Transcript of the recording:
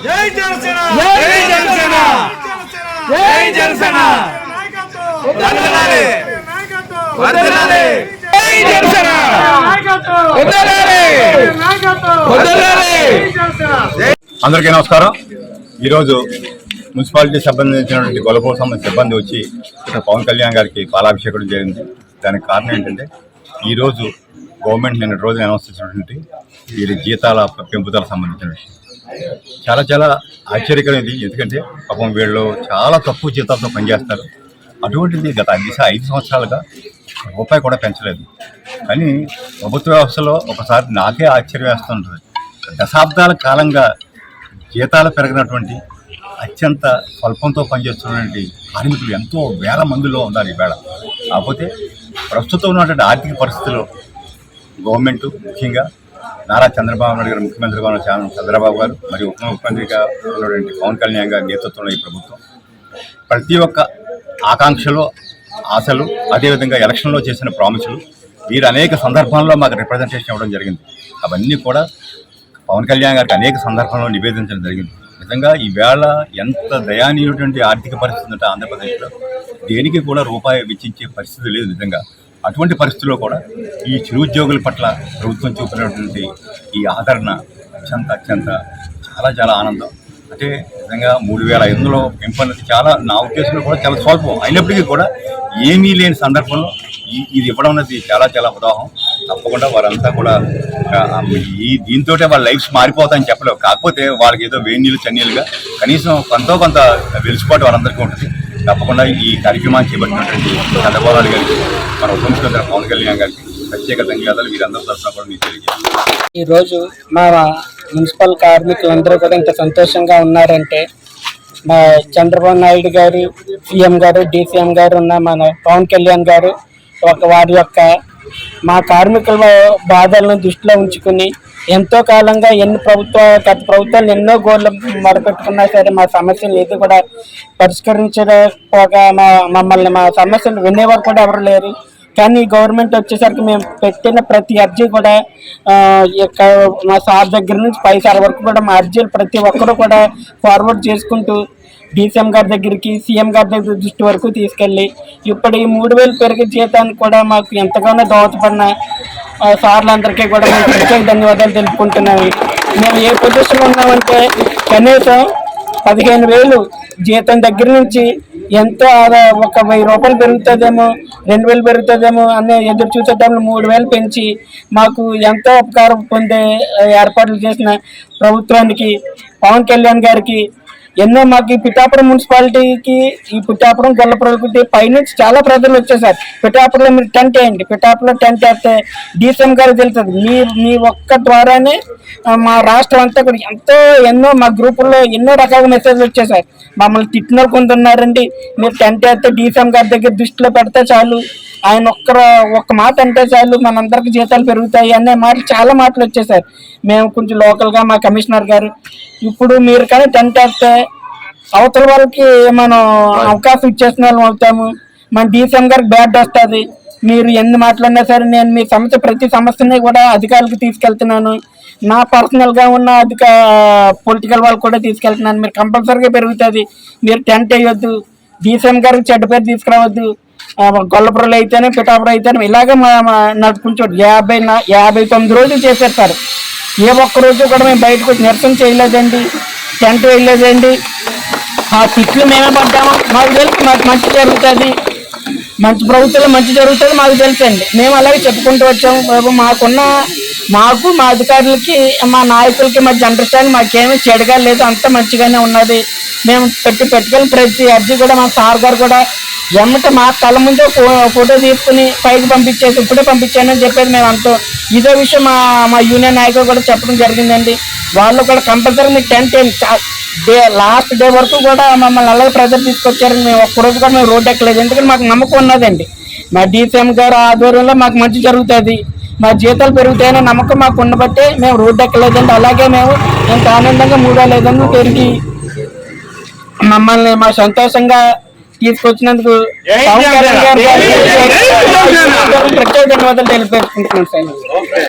జై జనసేన జై జనసేన జై జనసేన వందనాలి వందనాలి జై జనసేన వందనాలి వందనాలి అందరికీ నమస్కారం। ఈరోజు మున్సిపాలిటీ సంబంధించినటువంటి గొల్లపూర్ సంబంధించిన సిబ్బంది వచ్చి ఇక్కడ పవన్ కళ్యాణ్ గారికి పాలాభిషేకం జరిగింది। దానికి కారణం ఏంటంటే ఈరోజు గవర్నమెంట్ నిన్న రోజున అనౌన్స్ చేసినటువంటి వీరి జీతాల పెంపుదల సంబంధించిన విషయం చాలా చాలా ఆశ్చర్యకరమైనది। ఎందుకంటే పాపం వీళ్ళు చాలా తక్కువ జీతాలతో పనిచేస్తారు। అటువంటిది గత 5 సంవత్సరాలుగా రూపాయి కూడా పెంచలేదు। కానీ ప్రభుత్వ వ్యవస్థలో ఒకసారి నాకే ఆశ్చర్యం వేస్తుంటుంది। దశాబ్దాల కాలంగా జీతాలు పెరిగినటువంటి అత్యంత స్వల్పంతో పనిచేస్తున్నటువంటి కార్మికులు ఎంతో వేల మందిలో ఉన్నారు ఈవేళ। కాకపోతే ప్రస్తుతం ఉన్నటువంటి ఆర్థిక పరిస్థితుల్లో గవర్నమెంట్ ముఖ్యంగా నారా చంద్రబాబు నాయుడు గారు ముఖ్యమంత్రిగా ఉన్న చంద్రబాబు గారు మరియు ఉప ముఖ్యమంత్రిగా ఉన్నటువంటి పవన్ కళ్యాణ్ గారి నేతృత్వంలో ఈ ప్రభుత్వం ప్రతి ఒక్క ఆకాంక్షలు ఆశలు అదేవిధంగా ఎలక్షన్లో చేసిన ప్రామిసులు వీరు అనేక సందర్భాల్లో మాకు రిప్రజెంటేషన్ ఇవ్వడం జరిగింది। అవన్నీ కూడా పవన్ కళ్యాణ్ గారికి అనేక సందర్భాల్లో నివేదించడం జరిగింది। నిజంగా ఈవేళ ఎంత దయానీయటువంటి ఆర్థిక పరిస్థితి ఉంటే ఆంధ్రప్రదేశ్లో దేనికి కూడా రూపాయి వెచ్చించే పరిస్థితి లేదు నిజంగా। అటువంటి పరిస్థితుల్లో కూడా ఈ చిరుద్యోగుల పట్ల ప్రభుత్వం చూపినటువంటి ఈ ఆదరణ అత్యంత చాలా చాలా ఆనందం। అంటే నిజంగా 3500 పెంపన్నది చాలా నా ఉద్దేశంలో కూడా చాలా స్వల్పం అయినప్పటికీ కూడా ఏమీ లేని సందర్భంలో ఇది ఇవ్వడం అనేది చాలా చాలా ఉదాహరణ। తప్పకుండా వారంతా కూడా దీంతో వాళ్ళ లైఫ్స్ మారిపోతాయని చెప్పలేవు। కాకపోతే వాళ్ళకి ఏదో వేడి నీళ్ళు చన్నీళ్ళుగా కనీసం కొంత వెలుసుబాటు వారందరికీ ఉంటుంది। తప్పకుండా ఈ కార్యక్రమాన్ని చేపట్టినటువంటి చంద్రబాబు నాయుడు గారికి మన ఉప ముఖ్యమంత్రి పవన్ కళ్యాణ్ గారికి ప్రత్యేక ధన్యవాదాలు। వీరందరూ తరఫున కూడా మీకు తెలియజేస్తాను। ఈరోజు మా మున్సిపల్ కార్మికులందరూ కూడా ఇంత సంతోషంగా ఉన్నారంటే మా చంద్రబాబు నాయుడు గారు, సీఎం గారు, డీసీఎం గారు ఉన్న మన పవన్ కళ్యాణ్ గారు వారి యొక్క మా కార్మికుల బాధలను దృష్టిలో ఉంచుకుని ఎంతో కాలంగా గత ప్రభుత్వాలు ఎన్నో గోళ్ళు మొదలుపెట్టుకున్నా సరే మా సమస్యలు ఏది కూడా పరిష్కరించకపోగా మమ్మల్ని మా సమస్యలు వినేవారు కూడా ఎవరు లేరు। కానీ గవర్నమెంట్ వచ్చేసరికి మేము పెట్టిన ప్రతి అర్జీ కూడా మా సార్ దగ్గర నుంచి పై సార్ వరకు కూడా మా అర్జీలు ప్రతి ఒక్కరూ కూడా ఫార్వర్డ్ చేసుకుంటూ డీసీఎం గారి దగ్గరికి, సీఎం గారి దగ్గర దృష్టి వరకు తీసుకెళ్ళి ఇప్పుడు ఈ 3000 పెరిగే జీతానికి కూడా మాకు ఎంతగానో దోహదపడిన సార్లందరికీ కూడా మేము ప్రత్యేక ధన్యవాదాలు తెలుపుకుంటున్నాము। మేము ఏ పొజిషన్లో ఉన్నామంటే కనీసం 15,000 జీతం దగ్గర నుంచి ఎంతో ఒక 1000 రూపాయలు పెరుగుతుందేమో, 2000 పెరుగుతుందేమో అనే ఎదురు చూసేటప్పుడు 3000 పెంచి మాకు ఎంతో ఉపకారం పొందే ఏర్పాట్లు చేసిన ప్రభుత్వానికి, పవన్ కళ్యాణ్ గారికి ఎన్నో మాకు ఈ పిఠాపురం మున్సిపాలిటీకి, ఈ పిఠాపురం గొల్లపురంకి పైనుంచి చాలా ప్రజలు వచ్చేసారు। పిఠాపురంలో మీరు టెంట్ వేయండి, పిఠాపురంలో టెంట్ వేస్తే డీసీఎం గారు తెలుస్తుంది। మీ ఒక్క ద్వారానే మా రాష్ట్రం అంతా కూడా ఎన్నో మా గ్రూపుల్లో ఎన్నో రకాల మెసేజ్లు వచ్చేసారు। మమ్మల్ని తిట్టిన కొంటున్నారండి, మీరు టెంట్ వేస్తే డీసీఎం గారి దగ్గర దృష్టిలో పెడితే చాలు, ఆయన ఒక్క మాట అంటే చాలు మనందరికి జీతాలు పెరుగుతాయి అనే చాలా మాటలు వచ్చేసారు। మేము కొంచెం లోకల్గా మా కమిషనర్ గారు ఇప్పుడు మీరు కానీ టెంట్ వేస్తే అవతల వాళ్ళకి మనం అవకాశం ఇచ్చేసిన వాళ్ళం అవుతాము, మన డీసీఎం గారికి బ్యాడ్ వస్తుంది। మీరు ఎన్ని మాట్లాడినా సరే నేను మీ ప్రతి సమస్యని కూడా అధికారులకు తీసుకెళ్తున్నాను, నా పర్సనల్గా ఉన్న పొలిటికల్ వాళ్ళు కూడా తీసుకెళ్తున్నాను, మీరు కంపల్సరీగా పెరుగుతుంది, మీరు టెంట్ వేయొద్దు, డీసీఎం గారికి చెడ్డ పేరు తీసుకురావద్దు, గొల్లపురంలో అయితేనే పిఠాపురం అయితేనే ఇలాగే నడుపుకుంటాడు। 59 రోజులు చేశారు సార్, ఏ ఒక్క రోజు కూడా మేము బయటకు వచ్చి నిరసన చేయలేదండి, టెంట్ వేయలేదండి। ఆ తిట్లు మేమే పడ్డాము, మాకు తెలుసు మాకు మంచి జరుగుతుంది, మంచి ప్రభుత్వంలో మంచి జరుగుతుంది మాకు తెలుసండి। మేము అలాగే చెప్పుకుంటూ వచ్చాము। మాకు మా అధికారులకి మా నాయకులకి మధ్య అండర్స్టాండింగ్ మాకేమీ చెడుగా లేదు, అంత మంచిగానే ఉన్నది। మేము పెట్టుకెళ్ళి ప్రతి అర్జీ కూడా మా సార్ గారు కూడా ఎమ్మట మా కళ్ళ ముందే ఫోటో తీసుకుని పైకి పంపించేసి ఇప్పుడే పంపించానని చెప్పేది మేము అంతా ఇదే విషయం మా యూనియన్ నాయకులు కూడా చెప్పడం జరిగిందండి। వాళ్ళు కూడా కంపల్సరీ మీకు టెంట్ లాస్ట్ డే వరకు కూడా మమ్మల్ని అలాగే ప్రెజర్ తీసుకొచ్చారని మేము ఒక్కరోజు కూడా మేము రోడ్డు ఎక్కలేదు, ఎందుకంటే మాకు నమ్మకం ఉన్నదండి మా డీసీఎం గారు ఆధ్వర్యంలో మాకు మంచి జరుగుతుంది, మా జీతాలు పెరుగుతాయనే నమ్మకం మాకు ఉండబట్టే మేము రోడ్డు ఎక్కలేదండి। అలాగే మేము ఎంత ఆనందంగా 3500 పెరిగి మమ్మల్ని మా సంతోషంగా తీసుకొచ్చినందుకు పవన్ కళ్యాణ్ గారు ప్రత్యేక ధన్యవాదాలు తెలియజేసుకుంటున్నాను సార్।